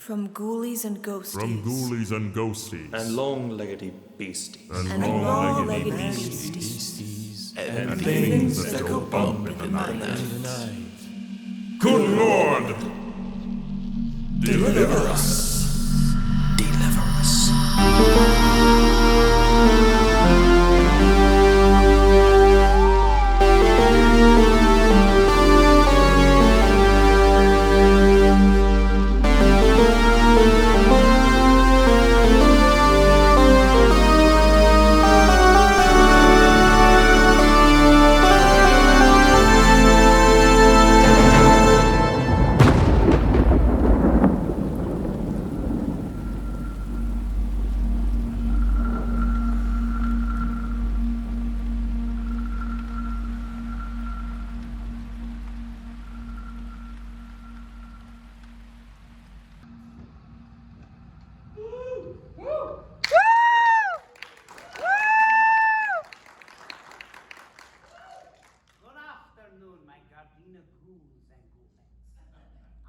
From ghoulies and ghosties. From ghoulies and ghosties. And long-leggedy beasties. And long-leggedy beasties. And things that go bump in the night. Good Lord! Deliver us. Deliver us.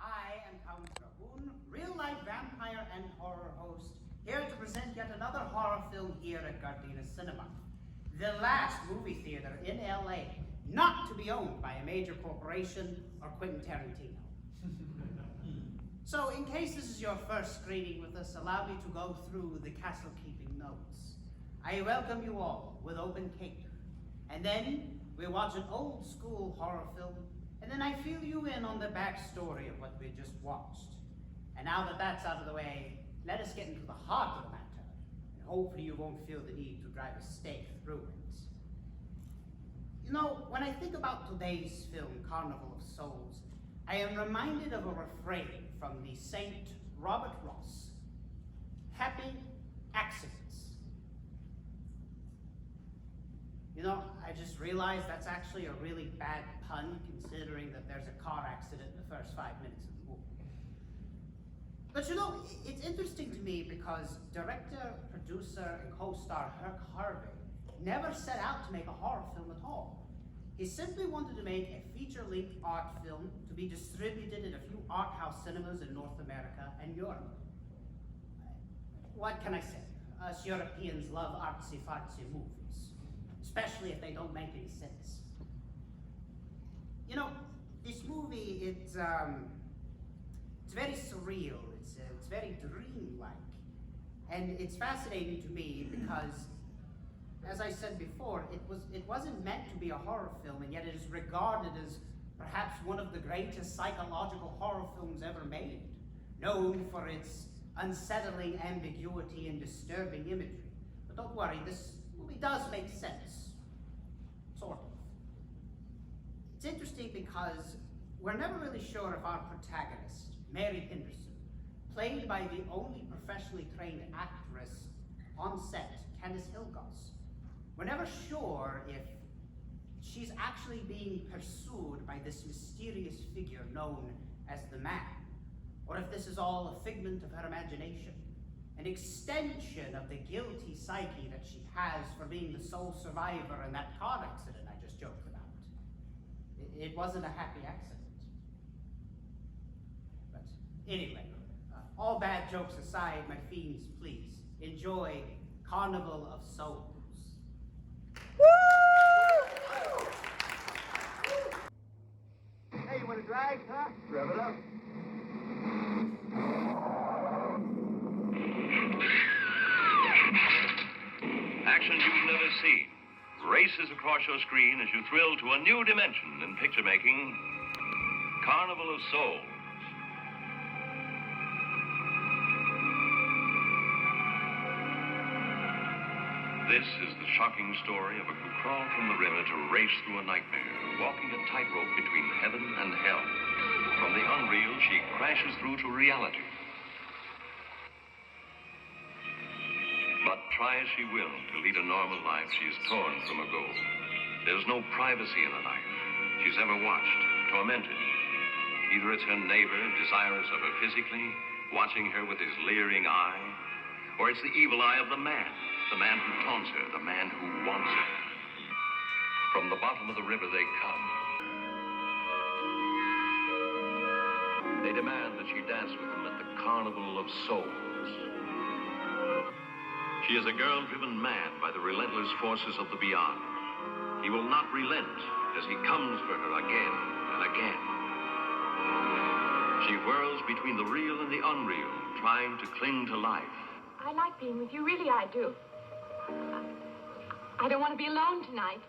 I am Count Drahoon, real-life vampire and horror host, here to present yet another horror film here at Gardena Cinema. The last movie theater in LA, not to be owned by a major corporation or Quentin Tarantino. So, in case this is your first screening with us, allow me to go through the castle-keeping notes. I welcome you all with open cake. And then we watch an old-school horror film, and then I fill you in on the backstory of what we just watched. And now that that's out of the way, let us get into the heart of the matter, and hopefully you won't feel the need to drive a stake through it. You know, when I think about today's film, Carnival of Souls, I am reminded of a refrain from the Saint Robert Ross. Happy accidents. You know, I just realized that's actually a really bad pun, considering that there's a car accident in the first 5 minutes of the movie. But you know, it's interesting to me because director, producer, and co-star Herc Harvey never set out to make a horror film at all. He simply wanted to make a feature-length art film to be distributed in a few art house cinemas in North America and Europe. What can I say? Us Europeans love artsy-fartsy movies, especially if they don't make any sense. You know, this movie, it's very surreal, it's very dreamlike, and it's fascinating to me because, as I said before, it wasn't meant to be a horror film, and yet it is regarded as perhaps one of the greatest psychological horror films ever made, known for its unsettling ambiguity and disturbing imagery. But don't worry, this movie does make sense. Sort of. It's interesting because we're never really sure if our protagonist, Mary Henderson, played by the only professionally trained actress on set, Candice Hilgos, we're never sure if she's actually being pursued by this mysterious figure known as the Man, or if this is all a figment of her imagination, an extension of the guilty psyche that she has for being the sole survivor in that car accident I just joked about. It wasn't a happy accident. But anyway, all bad jokes aside, my fiends, please enjoy Carnival of Souls. Hey, you want to drag, huh? Rev it up. Action you've never seen races across your screen as you thrill to a new dimension in picture making. Carnival of Souls. This is the shocking story of a who crawled from the river to race through a nightmare, walking a tightrope between heaven and hell. From the unreal, she crashes through to reality. But try as she will to lead a normal life, she is torn from a goal. There's no privacy in a life she's ever watched, tormented. Either it's her neighbor, desirous of her physically, watching her with his leering eye, or it's the evil eye of the man who taunts her, the man who wants her. From the bottom of the river they come. They demand that she dance with them at the Carnival of Souls. She is a girl driven mad by the relentless forces of the beyond. He will not relent as he comes for her again and again. She whirls between the real and the unreal, trying to cling to life. I like being with you, really I do. I don't want to be alone tonight.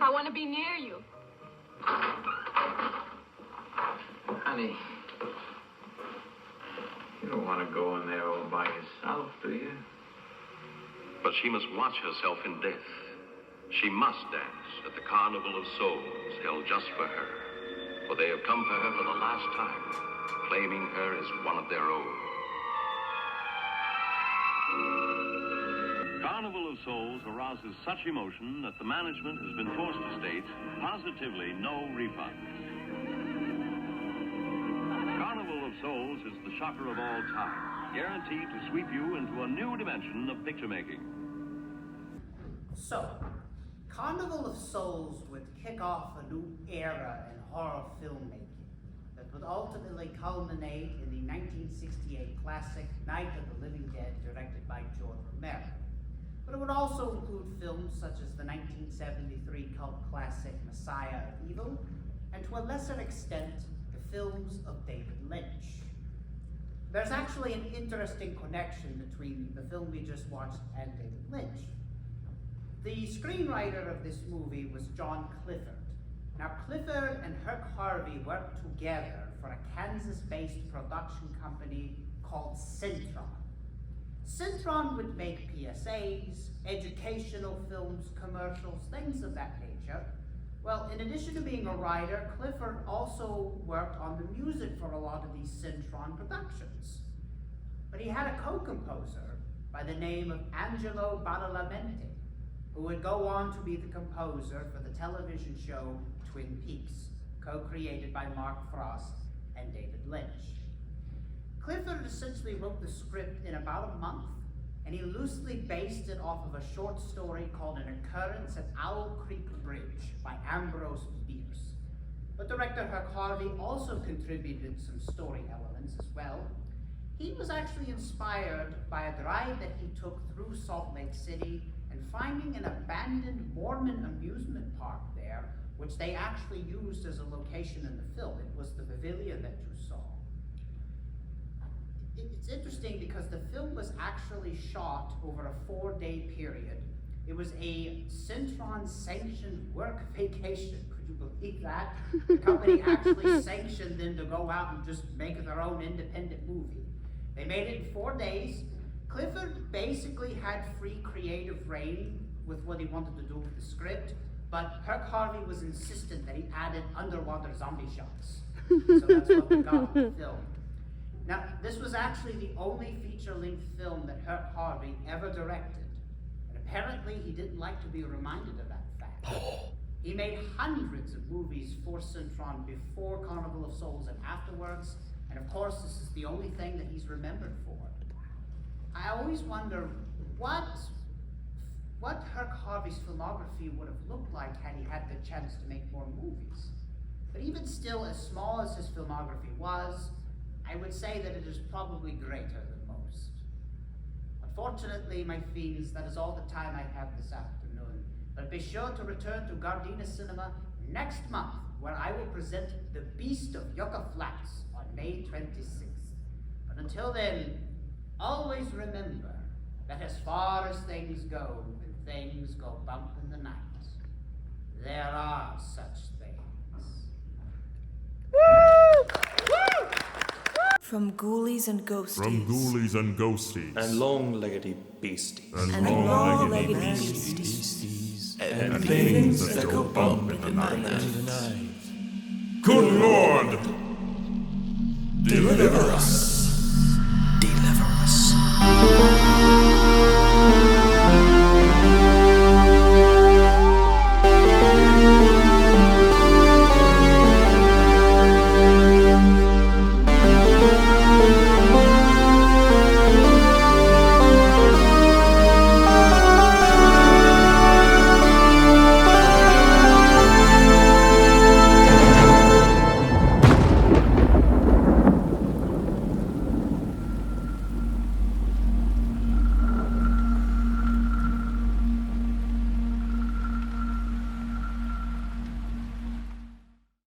I want to be near you. Honey, you don't want to go in there all by yourself, do you? But she must watch herself in death. She must dance at the Carnival of Souls held just for her. For they have come for her for the last time, claiming her as one of their own. Carnival of Souls arouses such emotion that the management has been forced to state positively no refunds. Carnival of Souls is the shocker of all time, guaranteed to sweep you into a new dimension of picture making. So, Carnival of Souls would kick off a new era in horror filmmaking that would ultimately culminate in the 1968 classic Night of the Living Dead, directed by George Romero. But it would also include films such as the 1973 cult classic Messiah of Evil, and to a lesser extent, the films of David Lynch. There's actually an interesting connection between the film we just watched and David Lynch. The screenwriter of this movie was John Clifford. Now, Clifford and Herc Harvey worked together for a Kansas-based production company called Centron. Centron would make PSAs, educational films, commercials, things of that nature. Well, in addition to being a writer, Clifford also worked on the music for a lot of these Centron productions. But he had a co-composer by the name of Angelo Badalamenti, who would go on to be the composer for the television show Twin Peaks, co-created by Mark Frost and David Lynch. Clifford essentially wrote the script in about a month, and he loosely based it off of a short story called An Occurrence at Owl Creek Bridge by Ambrose Bierce. But director Herc Harvey also contributed some story elements as well. He was actually inspired by a drive that he took through Salt Lake City and finding an abandoned Mormon amusement park there, which they actually used as a location in the film. It was the pavilion that you saw. It's interesting because the film was actually shot over a 4-day period. It was a Centron-sanctioned work vacation. Could you believe that? The company actually sanctioned them to go out and just make their own independent movie. They made it in 4 days. Clifford basically had free creative reign with what he wanted to do with the script, but Herc Harvey was insistent that he added underwater zombie shots. So that's what we got in the film. Now, this was actually the only feature-length film that Herc Harvey ever directed, and apparently he didn't like to be reminded of that fact. He made hundreds of movies for Centron before Carnival of Souls and afterwards, and of course this is the only thing that he's remembered for. I always wonder what Herc Harvey's filmography would have looked like had he had the chance to make more movies. But even still, as small as his filmography was, I would say that it is probably greater than most. Unfortunately, my fiends, that is all the time I have this afternoon. But be sure to return to Gardena Cinema next month, where I will present The Beast of Yucca Flats on May 26th. But until then, always remember that as far as things go, when things go bump in the night, there are such things. From ghoulies and ghosties. From ghoulies and ghosties. And long-leggedy beasties. And long-legged long-legged beasties. And things that go bump in the night. Good Lord! Deliver us!